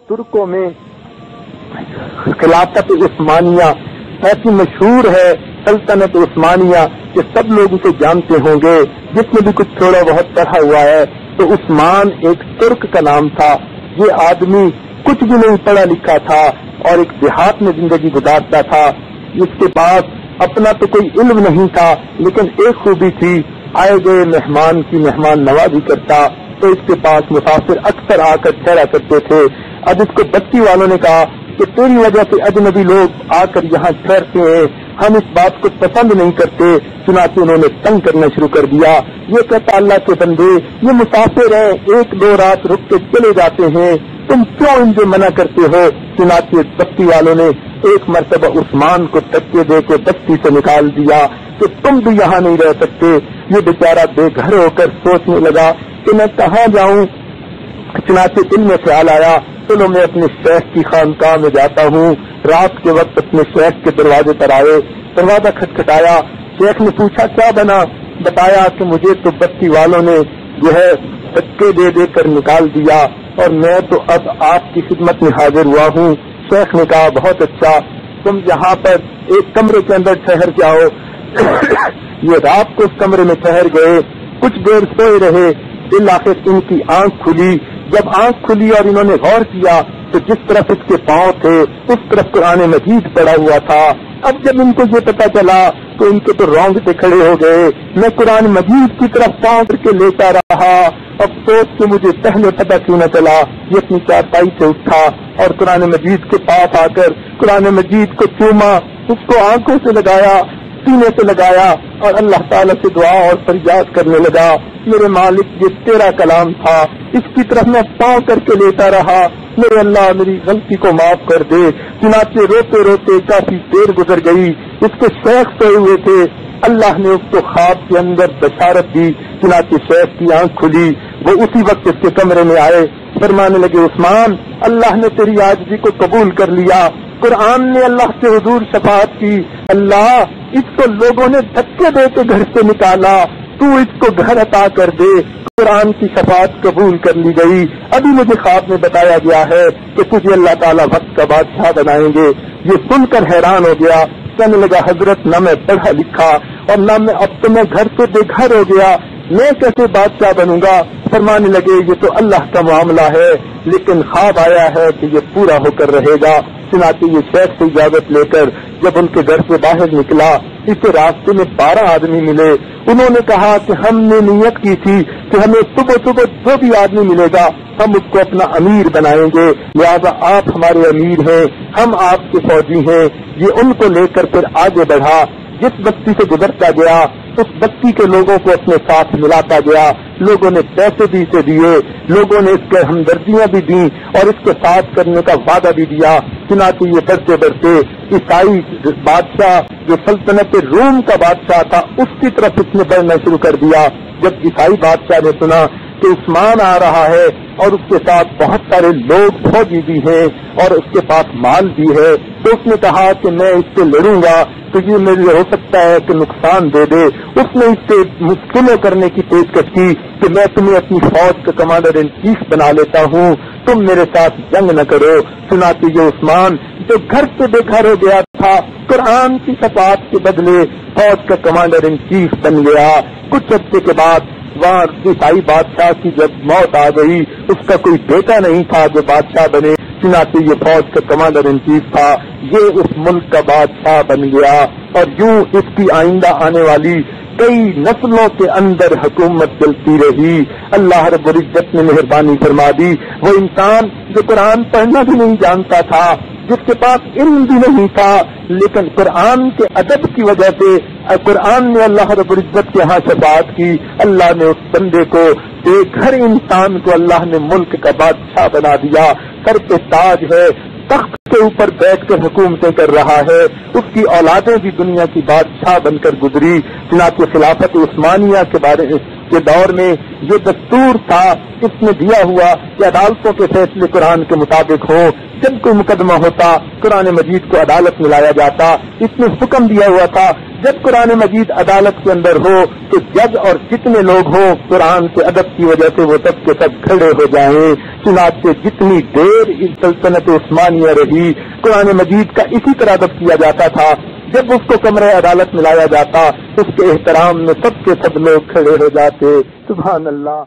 ترکوں میں خلافت عثمانیہ ایسی مشہور ہے سلطنت عثمانیہ کہ سب لوگ اسے جانتے ہوں گے. جس میں بھی کچھ تھوڑا بہت پڑھا ہوا ہے تو عثمان ایک ترک کا نام تھا. یہ آدمی کچھ بھی نہیں پڑھا لکھا تھا اور ایک دیہات میں زندگی گزارتا تھا. اس کے پاس اپنا تو کوئی علم نہیں تھا لیکن ایک خوبی تھی, آئے گئے مہمان کی مہمان نوازی کرتا. تو اس کے پاس مسافر اکثر آ کر ٹھہرا کرتے تھے. اب اس کو بستی والوں نے کہا کہ تیری وجہ سے اجنبی لوگ آ کر یہاں ٹھہرتے ہیں, ہم اس بات کو پسند نہیں کرتے. چنانچہ انہوں نے تنگ کرنا شروع کر دیا. یہ کہتا اللہ کے بندے یہ مسافر ہیں, ایک دو رات رک کے چلے جاتے ہیں, تم کیوں ان سے منع کرتے ہو؟ چنانچہ بستی والوں نے ایک مرتبہ عثمان کو دھکے دے کے بستی سے نکال دیا کہ تم بھی یہاں نہیں رہ سکتے. یہ بیچارہ بے گھر ہو کر سوچنے لگا کہ میں کہاں جاؤں. چنانچہ دل میں خیال آیا چلو میں اپنے شیخ کی خانقاہ میں جاتا ہوں. رات کے وقت اپنے شیخ کے دروازے پر آئے, دروازہ کھٹکھٹایا. شیخ نے پوچھا کیا بنا؟ بتایا کہ مجھے تو بستی والوں نے جو ہے دھکے دے دے کر نکال دیا اور میں تو اب آپ کی خدمت میں حاضر ہوا ہوں. شیخ نے کہا بہت اچھا, تم یہاں پر ایک کمرے کے اندر ٹھہر جاؤ. یہ رات کو اس کمرے میں ٹھہر گئے, کچھ دیر سوئے رہے. بالآخر ان کی آنکھ کھلی. جب آنکھ کھلی اور انہوں نے غور کیا تو جس طرف اس کے پاؤں تھے اس طرف قرآن مجید پڑا ہوا تھا. اب جب ان کو یہ پتا چلا تو ان کے تو رونگٹے کھڑے ہو گئے. میں قرآن مجید کی طرف پاؤں کر کے لیتا رہا. افسوس کہ مجھے پہلے پتا کیوں نہ چلا. یہ اپنی چارپائی سے اٹھا اور قرآن مجید کے پاس آ کر قرآن مجید کو چوما, اس کو آنکھوں سے لگایا, سینے سے لگایا اور اللہ تعالیٰ سے دعا اور فریاد کرنے لگا میرے مالک یہ تیرا کلام تھا, اس کی طرف میں پاؤں کر کے لیتا رہا, میرے اللہ میری غلطی کو معاف کر دے. چنانچہ روتے روتے کافی دیر گزر گئی. اس کے شیخ سوئے ہوئے تھے. اللہ نے اس کو خواب کے اندر بشارت دی. چنانچہ شیخ کی آنکھ کھلی. وہ اسی وقت اس کے کمرے میں آئے, فرمانے لگے عثمان اللہ نے تیری عاجزی کو قبول کر لیا. قرآن نے اللہ سے حضور شفاعت کی. اللہ اس کو لوگوں نے دھکے دے کے گھر سے نکالا, تو اس کو گھر عطا کر دے. قرآن کی شفاعت قبول کر لی گئی. ابھی مجھے خواب میں بتایا گیا ہے کہ تجھے اللہ تعالیٰ وقت کا بادشاہ بنائیں گے. یہ سن کر حیران ہو گیا. کہنے لگا حضرت نہ میں پڑھا لکھا اور نہ میں, اب تو میں گھر سے بے گھر ہو گیا, میں کیسے بادشاہ بنوں گا؟ فرمانے لگے یہ تو اللہ کا معاملہ ہے لیکن خواب آیا ہے کہ یہ پورا ہو کر رہے گا. چنانچہ یہ شیخ سے اجازت لے کر جب ان کے گھر سے باہر نکلا اسے راستے میں 12 آدمی ملے. انہوں نے کہا کہ ہم نے نیت کی تھی کہ ہمیں صبح صبح جو بھی آدمی ملے گا ہم اس کو اپنا امیر بنائیں گے, لہذا آپ ہمارے امیر ہیں, ہم آپ کے فوجی ہیں. یہ ان کو لے کر پھر آگے بڑھا. جس بستی سے گزرتا گیا اس بستی کے لوگوں کو اپنے ساتھ ملاتا گیا. لوگوں نے پیسے بھی اسے دیے, لوگوں نے اس کے ہمدردیاں بھی دیں اور اس کے ساتھ کرنے کا وعدہ بھی دیا. چنانچہ یہ بڑھتے بڑھتے عیسائی بادشاہ جو سلطنت روم کا بادشاہ تھا اس کی طرف اس نے بڑھنا شروع کر دیا. جب عیسائی بادشاہ نے سنا کہ عثمان آ رہا ہے اور اس کے ساتھ بہت سارے لوگ فوجی بھی ہیں اور اس کے پاس مال بھی ہے تو اس نے کہا کہ میں اس سے لڑوں گا تو یہ میرے ہو سکتا ہے کہ نقصان دے دے. اس نے اس سے مشکلوں کرنے کی پیشکش کی کہ میں تمہیں اپنی فوج کا کمانڈر ان چیف بنا لیتا ہوں, تم میرے ساتھ جنگ نہ کرو. چنانچہ یہ عثمان جو گھر سے بے گھر ہو گیا تھا قرآن کی شفاعت کے بدلے فوج کا کمانڈر ان چیف بن گیا. کچھ عرصے کے بعد وہاں عیسائی بادشاہ کی جب موت آ گئی اس کا کوئی بیٹا نہیں تھا جو بادشاہ بنے. چنانچہ یہ فوج کا کمانڈر ان چیف تھا, یہ اس ملک کا بادشاہ بن گیا اور یوں اس کی آئندہ آنے والی کئی نسلوں کے اندر حکومت چلتی رہی. اللہ رب العزت نے مہربانی فرما دی. وہ انسان جو قرآن پڑھنا بھی نہیں جانتا تھا, جس کے پاس علم بھی نہیں تھا, لیکن قرآن کے ادب کی وجہ سے قرآن نے اللہ رب العزت کے ہاں شفاعت کی. اللہ نے اس بندے کو بے گھر انسان کو اللہ نے ملک کا بادشاہ بنا دیا. سر پہ تاج ہے, تخت کے اوپر بیٹھ کر حکومتیں کر رہا ہے. اس کی اولادیں بھی دنیا کی بادشاہ بن کر گزری. چنانچہ خلافت عثمانیہ کے بارے کے دور میں یہ دستور تھا، اس نے دیا ہوا کہ عدالتوں کے فیصلے قرآن کے مطابق ہوں. جب کوئی مقدمہ ہوتا قرآن مجید کو عدالت میں لایا جاتا. اس نے حکم دیا ہوا تھا جب قرآن مجید عدالت کے اندر ہو تو جج اور جتنے لوگ ہوں قرآن کے ادب کی وجہ سے وہ سب کے سب کھڑے ہو جائیں. چنانچہ جتنی دیر سلطنت عثمانیہ رہی قرآن مجید کا اسی طرح ادب کیا جاتا تھا. جب اس کو کمرہ عدالت میں لایا جاتا اس کے احترام میں سب کے سب لوگ کھڑے ہو جاتے. سبحان اللہ.